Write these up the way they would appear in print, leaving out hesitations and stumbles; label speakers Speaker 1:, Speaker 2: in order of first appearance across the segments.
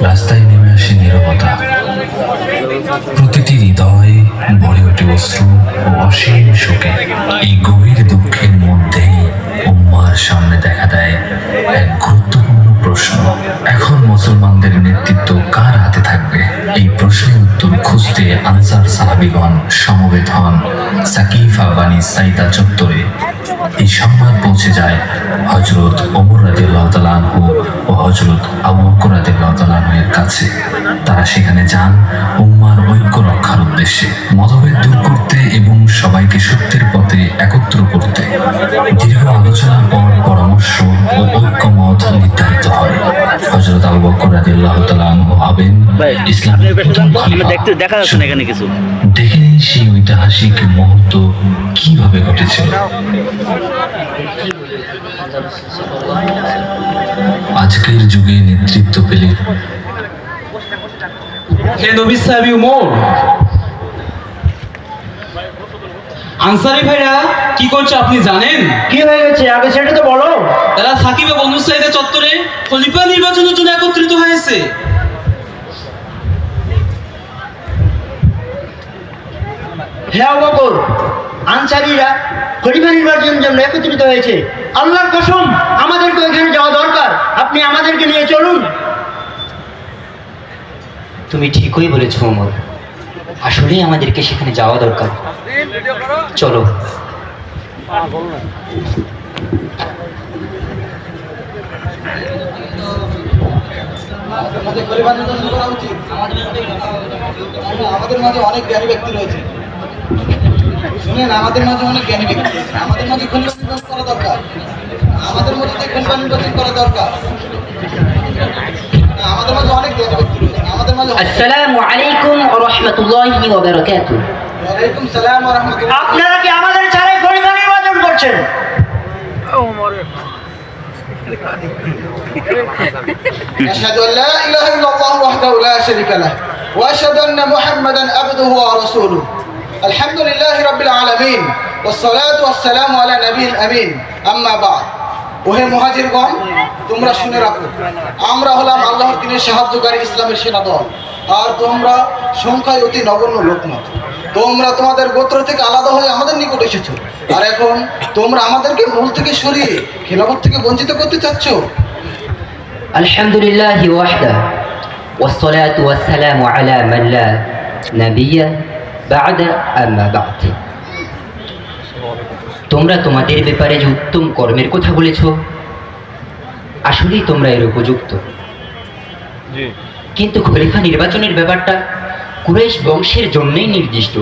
Speaker 1: রাস্তায় নেমে আসে নীরবতা, প্রতিটি হৃদয় ভরে ওঠে অশ্রু ও অসীম শোকে। এই গভীর দুঃখের মধ্যেই উম্মার সামনে দেখা দেয় এক গুরুত্বপূর্ণ প্রশ্ন। এখন মুসলমানদের নেতৃত্ব কার হাতে থাকবে? এই প্রশ্নের উত্তর খুঁজতে আনসার সাহাবীগণ সমবেত হন সাকিফা বানি সাইদা চত্বরে। এই সংবাদ পৌঁছে যায় হযরত ওমর রাদিয়াল্লাহু তাআলা আনহু ও হযরত আবু বকর রাদিয়াল্লাহু তাআলা আনহুর কাছে। তারা সেখানে যান উম্মার ঐক্য রক্ষার উদ্দেশ্যে, মতভেদ দূর করতে এবং সবাইকে সত্যের পথে একত্র করতে। দীর্ঘ আলোচনার পর পরামর্শ ও ঐক্যমত নির্ধারিত হয়। হযরত আবু বকর রাদিয়াল্লাহু তাআলা আনহু হবেন ইসলামের প্রথম খলিফা।
Speaker 2: দেখা যাচ্ছে না এখানে কিছু।
Speaker 1: দেখে নিন সেই ঐতিহাসিক মুহূর্ত কিভাবে ঘটেছিল। আজকের যুগে নেতৃত্ব পেলে
Speaker 3: হে নবী সাহাবী ওমর, আনসারী ভাইরা কি করছে আপনি জানেন?
Speaker 2: কি হয়ে গেছে আগে সেটা তো বলো।
Speaker 3: তারা সাকিব ও বনু সাইদা চত্বরে খলিফা নির্বাচনের জন্য একত্রিত হয়েছে।
Speaker 2: হে আবু বকর, আনসারীরা খলিফা নির্বাচনের জন্য একত্রিত হয়েছে। আল্লাহর কসম, আমাদেরকে ওখানে যাওয়া দরকার। আপনি আমাদেরকে নিয়ে চলুন।
Speaker 4: তুমি ঠিকই বলেছো ওমর, আসলেই আমাদেরকে সেখানে যাওয়া দরকার। চলো।
Speaker 5: আমাদের মাঝে অনেক জ্ঞানী ব্যক্তি রয়েছে। শুনেন, আমাদের মাঝে অনেক জ্ঞানী ব্যক্তি রয়েছে। আমাদের মাঝে খলিফা নির্বাচন করা দরকার। আমাদের মধ্যে খলিফা নির্বাচন করা দরকার। আমাদের মাঝে অনেক জ্ঞানী ব্যক্তি রয়েছে। আমাদের মাঝে
Speaker 4: আসসালামু আলাইকুম ওয়া রাহমাতুল্লাহি ওয়া বারাকাতুহু।
Speaker 5: ওয়ালাইকুম সালাম ওয়া রাহমাতুল্লাহ।
Speaker 2: আপনারা কি আমাদের ছাড়াই খলিফা নির্বাচন করছেন?
Speaker 5: আশহাদু আল্লা ইলাহা ইল্লাল্লাহু ওয়াহদাহু লা শারীকা লাহু ওয়া আশহাদু আন্না মুহাম্মাদান আবদুহু ওয়া রাসূলুহু। আলহামদুলিল্লাহি রাব্বিল আলামিন ওয়াস সালাতু ওয়াস সালামু আলা নবিয়িল আমিন। আম্মা বা'দ। ওহে মুহাজিরগণ, তোমরা শুনে রাখো, আমরা হলাম আল্লাহর দ্বীনের সাহায্যকারী ইসলামের সেনাদল। আর তোমরা সংখ্যায় অতি নগণ্য লোক মাত্র। তোমরা তোমাদের গোত্র থেকে আলাদা হয়ে আমাদের নিকট এসেছো, আর এখন তোমরা আমাদেরকে মূল থেকে সরিয়ে খেলাফত থেকে বঞ্চিত করতে চাচ্ছ।
Speaker 4: আলহামদুলিল্লাহি ওয়াহদা ওয়াস সালাতু ওয়াস সালামু আলা মান লা নাবিয়্যা বা'দা আম্মা বা'দ। তোমরা তোমাদের ব্যাপারে যে উত্তম কর্মের কথা বলেছো, আসলেই তোমরা এর উপযুক্ত। কিন্তু খলিফা নির্বাচনের ব্যাপারটা কুরাইশ বংশের জন্যই নির্দিষ্ট।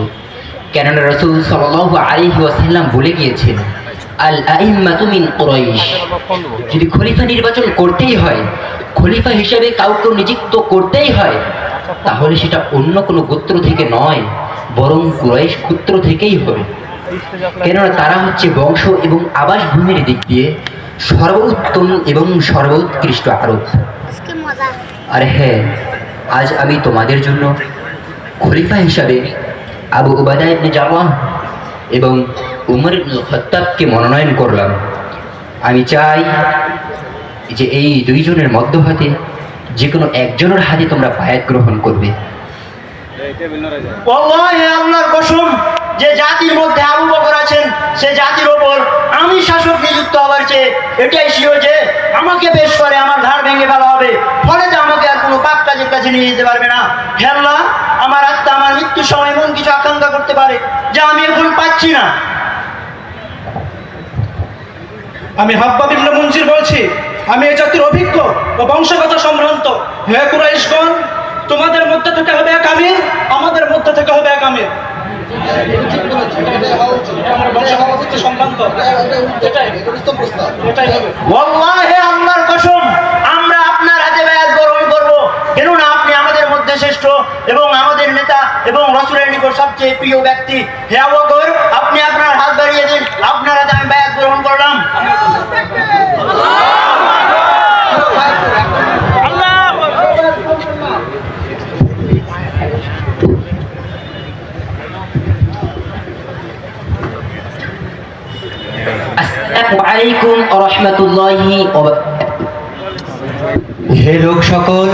Speaker 4: কেননা রাসূল সাল্লাল্লাহু আলাইহি ওয়াসাল্লাম বলে গিয়েছেন, আল আইম্মাতু মিন কুরাইশ। যদি খলিফা নির্বাচন করতেই হয়, খলিফা হিসেবে কাউকে নিযুক্ত করতেই হয়, তাহলে সেটা অন্য কোনো গোত্র থেকে নয়, বরং কুরাইশ গোত্র থেকেই হবে। কেননা তারা হচ্ছে বংশ এবং আবাসভূমির দিক দিয়ে সর্বোত্তম এবং সর্বোৎকৃষ্ট আরব। আর হ্যাঁ, আজ আমি তোমাদের জন্য খলিফা হিসাবে আবু উবাদা ইবনে জাররাহ এবং উমর ইবনে খাত্তাবকে মনোনয়ন করলাম। আমি চাই যে এই দুইজনের মধ্য হতে যে কোনো একজনের হাতে তোমরা বায়াত গ্রহণ করবে।
Speaker 2: ওয়াল্লাহি আল্লাহর কসম, যে জাতির মধ্যে আবু বকর আছেন, সে জাতির ওপর আমি শাসক নিযুক্ত হবার চেয়ে এটাই শিও যে আমাকে পেশ করে আমার ধার ভেঙে ফেলা হবে, ফলে তো আমাকে আর কোনো পাপ কাজের কাছে নিয়ে যেতে পারবে না। হে আল্লাহ, আমার আত্মা আমার মৃত্যুর সময় এমন কিছু আকাঙ্ক্ষা করতে পারে যা আমি এখন পাচ্ছি না।
Speaker 3: আমি হাব্বাব ইবনে মুনজির বলছি, আমি এই জাতির অভিজ্ঞ ও বংশগত সম্ভ্রান্ত। হে কুরাইশগণ, তোমাদের মধ্যে থেকে হবে এক আমির, আমাদের মধ্যে থেকে হবে এক আমির।
Speaker 2: ওয়াল্লাহি আল্লাহর কসম, আমরা আপনার হাতে বায়াত গ্রহণ করব। কেননা আপনি আমাদের মধ্যে শ্রেষ্ঠ এবং আমাদের নেতা এবং রাসূলের নিকট সবচেয়ে প্রিয় ব্যক্তি। হে আবু বকর, আপনি আপনার হাত বাড়িয়ে দিন, আপনার হাতে আমি বায়াত গ্রহণ করলাম।
Speaker 4: আসসালামু আলাইকুম ওয়া রাহমাতুল্লাহি ওয়া বারাকাতুহু। হে লোক সকল,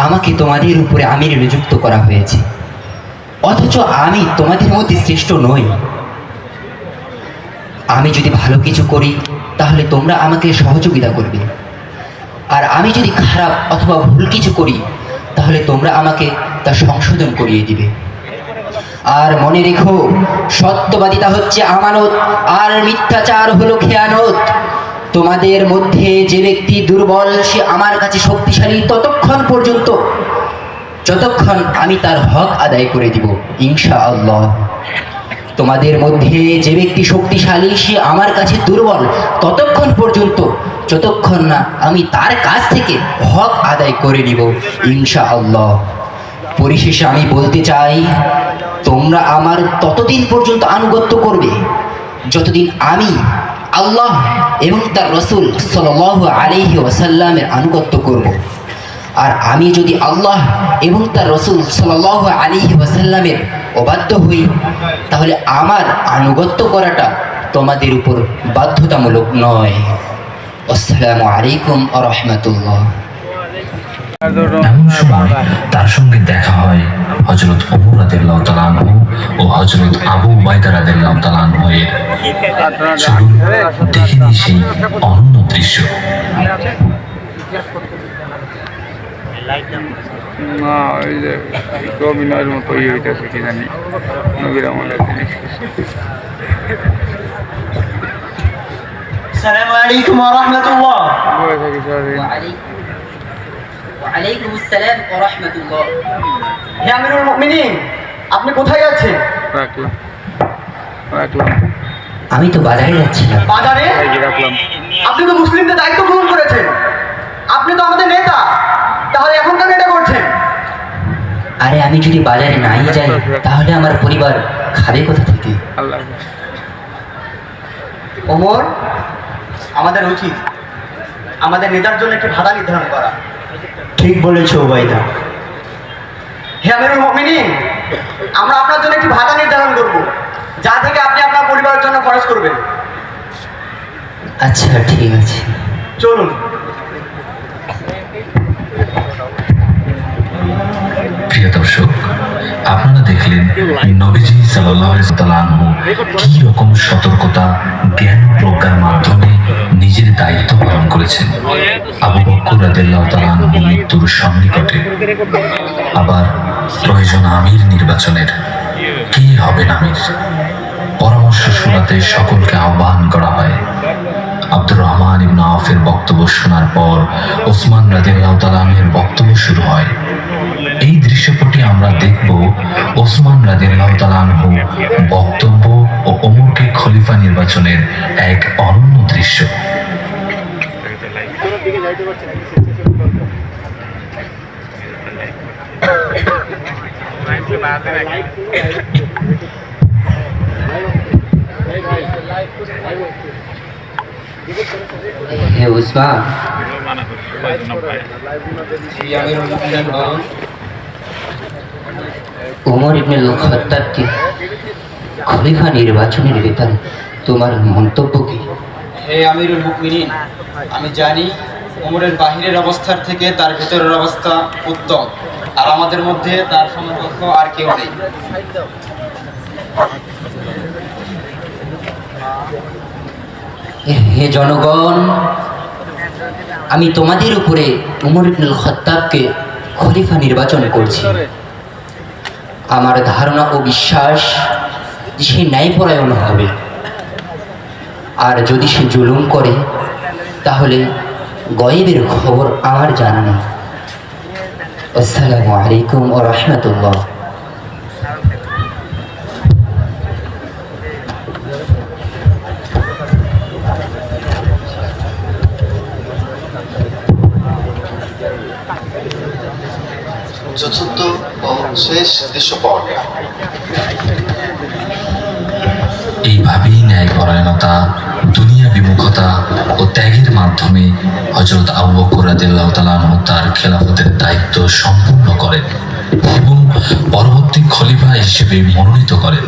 Speaker 4: আমাকে তোমাদের উপরে আমির নিযুক্ত করা হয়েছে, অথচ আমি তোমাদের মধ্যে শ্রেষ্ঠ নই। আমি যদি ভালো কিছু করি তাহলে তোমরা আমাকে সহযোগিতা করবে, আর আমি যদি খারাপ অথবা ভুল কিছু করি তাহলে তোমরা আমাকে তা সংশোধন করিয়ে দিবে। আর মনে রেখো, সত্যবাদিতা হচ্ছে আমানত, আর মিথ্যাচার হলো খেয়ানত। তোমাদের মধ্যে যে ব্যক্তি দুর্বল সে আমার কাছে শক্তিশালী ততক্ষণ পর্যন্ত যতক্ষণ আমি তার হক আদায় করে দিব ইনশাআল্লাহ। তোমাদের মধ্যে যে ব্যক্তি শক্তিশালী সে আমার কাছে দুর্বল ততক্ষণ পর্যন্ত যতক্ষণ না আমি তার কাছ থেকে হক আদায় করে নিব ইনশাআল্লাহ। পরিশেষে আমি বলতে চাই, তোমরা আমার ততদিন পর্যন্ত আনুগত্য করবে যতদিন আমি আল্লাহ এবং তার রসুল সাল্লাল্লাহু আলাইহি ওয়াসাল্লামের আনুগত্য করব। আর আমি যদি আল্লাহ এবং তার রসুল সাল্লাল্লাহু আলাইহি ওয়াসাল্লামের অবাধ্য হই তাহলে আমার আনুগত্য করাটা তোমাদের উপর বাধ্যতামূলক নয়। আসসালামু আলাইকুম ওয়া রাহমাতুল্লাহ।
Speaker 1: এমন সময় তার সঙ্গে দেখা হয় হযরত ওমর রাদিয়াল্লাহু তাআলা আনহু ও হযরত আবু উবাইদা রাদিয়াল্লাহু তাআলা আনহু এর। চলুন দেখে নিই সেই অনন্য দৃশ্য।
Speaker 6: না, ওই যে অভিনয়ের মতো ইয়ে হইতেছে কি জানি, নবীর আমলের জিনিস।
Speaker 2: আসসালামু আলাইকুম ওয়া রাহমাতুল্লাহ।
Speaker 6: বয়ে থাকি সারাদিন।
Speaker 4: ওয়ালাইকুম আসসালাম ওয়া রাহমাতুল্লাহ।
Speaker 2: হে আমিরুল মুমিনিন, আপনি কোথায় যাচ্ছেন?
Speaker 6: রাখলাম রাখলাম
Speaker 4: আমি তো বাজারে যাচ্ছিলাম।
Speaker 2: বাজারে?
Speaker 6: এই যে রাখলাম।
Speaker 2: আপনি তো মুসলিমদের দায়িত্ব গ্রহণ করেছেন, আপনি তো আমাদের নেতা, তাহলে এখন কেন এটা করছেন?
Speaker 4: আরে আমি যদি বাজারে নাই যাই তাহলে আমার পরিবার খাবে কোথা থেকে?
Speaker 6: আল্লাহ
Speaker 2: ওমর, আমাদের উচিত আমাদের নেতার জন্য একটি ভাতা নির্ধারণ করা। ঠিক বলেছো উবাইদা। হে আমিরুল মুমিনিন, আমরা আপনার জন্য একটি ভাতা নির্ধারণ করব, যা থেকে আপনি আপনার পরিবারের জন্য খরচ করবেন।
Speaker 4: আচ্ছা ঠিক আছে,
Speaker 2: চলুন।
Speaker 1: প্রিয় দর্শক, আপনারা দেখলেন নবীজি সাল্লাল্লাহু আলাইহি ওয়াসাল্লাম কি রকম সতর্কতা, জ্ঞান ও প্রজ্ঞার মাধ্যমে নিজের দায়িত্ব পালন করেছেন। আবু বকর রাদিয়াল্লাহু তাআলা আনহু মৃত্যুর সন্নিকটে, আবার প্রয়োজন আমির নির্বাচনের। কে হবেন আমির? পরামর্শ শোনাতে সকলকে আহ্বান করা হয়। আব্দুর রহমান ইবনে আওফের বক্তব্য শোনার পর ওসমান রাদিয়াল্লাহু তাআলা আনহুর বক্তব্য শুরু হয়। এই দৃশ্যপটে আমরা দেখব ওসমান রাদিয়াল্লাহু তাআলা আনহু বক্তব্য ও ওমরকে খলিফা নির্বাচনের এক অনন্য দৃশ্য।
Speaker 4: হে উসমান, ওমর ইবনে খাত্তাবকে খলিফা নির্বাচনের ব্যাপারে তোমার মন্তব্য কি?
Speaker 7: হে আমিরুল মুমিনিন, আমি জানি ওমরের বাহিরের অবস্থার থেকে তার ভেতরের অবস্থা উত্তম, আর আমাদের মধ্যে তার সমকক্ষ আর কেউ নেই।
Speaker 4: হে জনগণ, আমি তোমাদের উপরে উমর ইবনুল খাত্তাবকে খলিফা নির্বাচন করছি। আমার ধারণা ও বিশ্বাস যে সে ন্যায়পরায়ণ হবে, আর যদি সে জুলুম করে তাহলে গয়েবের খবর আমার জানা নেই। আসসালামু আলাইকুম ওয়া রাহমাতুল্লাহ।
Speaker 8: চতুর্থ ও শেষ দৃশ্যপট।
Speaker 1: এইভাবেই ন্যায়পরায়ণতা, দুনিয়া বিমুখতা ও ত্যাগের মাধ্যমে হযরত আবু বকর রাদিয়াল্লাহু তাআলা আনহু তার খেলাফতের দায়িত্ব সম্পূর্ণ করেন এবং পরবর্তী খলিফা হিসেবে মনোনীত করেন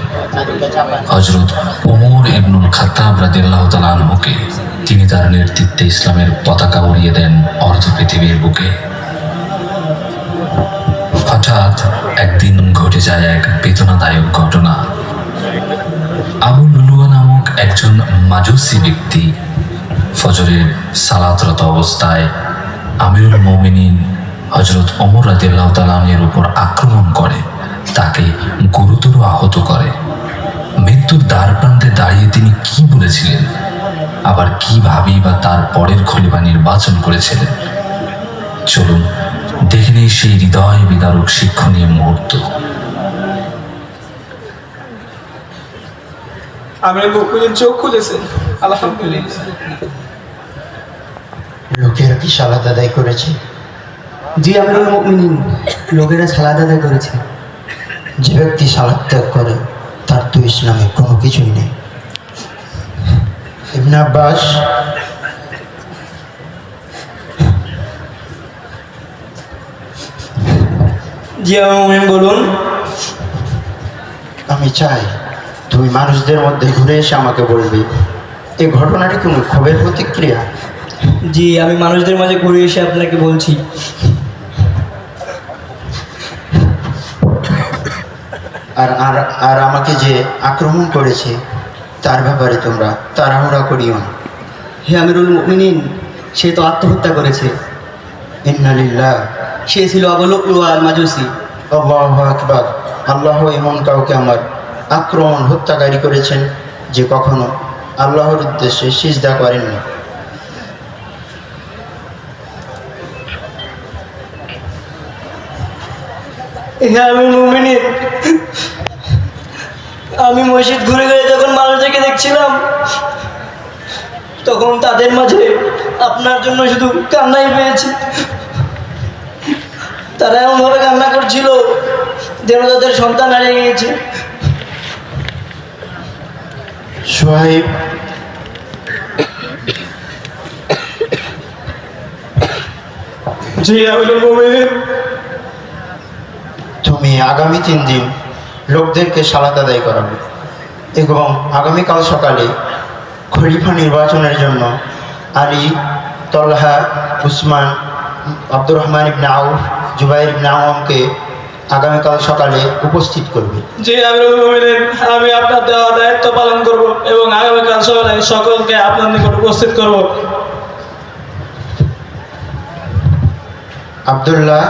Speaker 1: হযরত ওমর ইবনুল খাত্তাব রাদিয়াল্লাহু তাআলা আনহুকে। তিনি তার নেতৃত্বে ইসলামের পতাকা উড়িয়ে দেন অর্ধ পৃথিবীর বুকে। হঠাৎ একদিন ঘটে যায় এক বেদনাদায়ক ঘটনা। আবু লুলুয়া নামক একজন মাজুসি ব্যক্তি ফজরের সালাতরত অবস্থায় আমিরুল মুমিনিন হযরত ওমর রাদিয়াল্লাহু তাআলা আনহুর উপর আক্রমণ করে, তাকে গুরুতর আহত করে। মৃত্যুর দ্বার প্রান্তে দাঁড়িয়ে তিনি কি বলেছিলেন, আবার কিভাবেই বা তার পরের খলিফা নির্বাচন করেছিলেন, চলুন দেখে নেই সেই হৃদয় বিদারক শিক্ষণীয় মুহূর্ত।
Speaker 3: আমিরুল মুমিনিন চোখ খুলেছেন, আলহামদুলিল্লাহ।
Speaker 9: লোকেরা কি সালাত আদায় করেছে?
Speaker 2: জি আমিরুল মুমিনিন, লোকেরা সালাত আদায় করেছে।
Speaker 9: যে ব্যক্তি সালাত ত্যাগ করে তার তো ইসলামে কোনো কিছুই নেই। ইবনে আব্বাস
Speaker 2: জি আমিরুল মুমিনিন বলুন।
Speaker 9: আমি চাই তুমি মানুষদের মধ্যে ঘুরে এসে আমাকে বলবে এই ঘটনাটি কোনো ক্ষোভের প্রতিক্রিয়া।
Speaker 2: জি আমি মানুষদের মাঝে ঘুরে এসে আপনাকে বলছি।
Speaker 9: আর আর আর আমাকে যে আক্রমণ করেছে তার ব্যাপারে তোমরা তাড়াহুড়া করিও না।
Speaker 2: হে আমিরুল মুমিনিন, সে তো আত্মহত্যা করেছে।
Speaker 9: ইন্না লিল্লাহ।
Speaker 2: সে ছিল আবু লুলুয়া আল মাজুসি।
Speaker 9: আল্লাহু আকবার। আল্লাহ এমন কাউকে আমার আক্রমণ হত্যাকারী করেছেন যে কখনো আল্লাহর উদ্দেশ্যে সিজদা করেননি।
Speaker 2: হে আমিরুল মুমিনিন, আমি মসজিদ ঘুরে ঘুরে যখন মানুষদেরকে দেখছিলাম তখন তাদের মাঝে আপনার জন্য শুধু কান্নাই পেয়েছি। তারা এমনভাবে কান্না করছিল যেন তাদের সন্তান হারিয়ে গিয়েছে।
Speaker 9: সোহাইব,
Speaker 3: জি আমিরুল মুমিনিন।
Speaker 9: তুমি আগামী 3 দিন লোকদেরকে সালাত আদায় করাবে এবং আগামীকাল সকালে খলিফা নির্বাচনের জন্য আলী, তলহা, উসমান, আব্দুর রহমান ইবনে আউফ, জুবাইর ইবনে আওয়ামকে আগামীকাল সকালে উপস্থিত করবে।
Speaker 3: জি আমিরুল মুমিনিন, আমি আপনার দেওয়া দায়িত্ব পালন করব এবং আগামীকাল সকালে সকলকে আপনার নিকট উপস্থিত করব।
Speaker 9: আব্দুল্লাহ,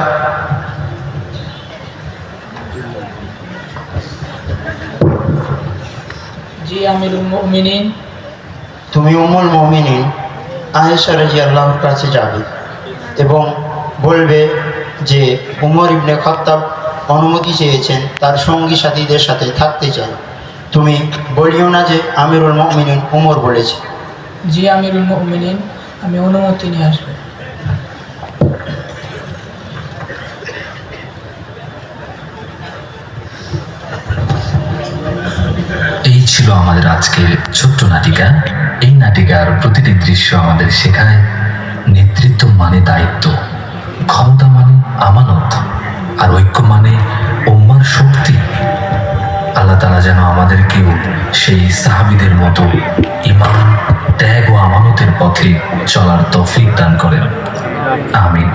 Speaker 3: জি আমিরুল মুমিনিন।
Speaker 9: তুমি উম্মুল মুমিনিন আয়েশা রাদিয়াল্লাহুর কাছে যাবে এবং বলবে যে উমর ইবনে খাত্তাব অনুমতি চেয়েছেন তার সঙ্গী সাথীদের সাথে থাকতে চান। তুমি বলিও না যে আমিরুল মুমিনিন উমর বলেছে।
Speaker 3: জি আমিরুল মুমিনিন, আমি অনুমতি নিয়ে আসবো।
Speaker 1: এই ছিল আমাদের আজকের ছোট্ট নাটিকা। এই নাটিকার প্রতিটি দৃশ্য আমাদের শেখায় নেতৃত্ব মানে দায়িত্ব, ক্ষমতা মানে আমানত, আর ঐক্য মানে উম্মার শক্তি। আল্লাহ তাআলা যেন আমাদেরকেও সেই সাহাবীদের মতো ঈমান, ত্যাগ ও আমানতের পথে চলার তৌফিক দান করেন। আমিন।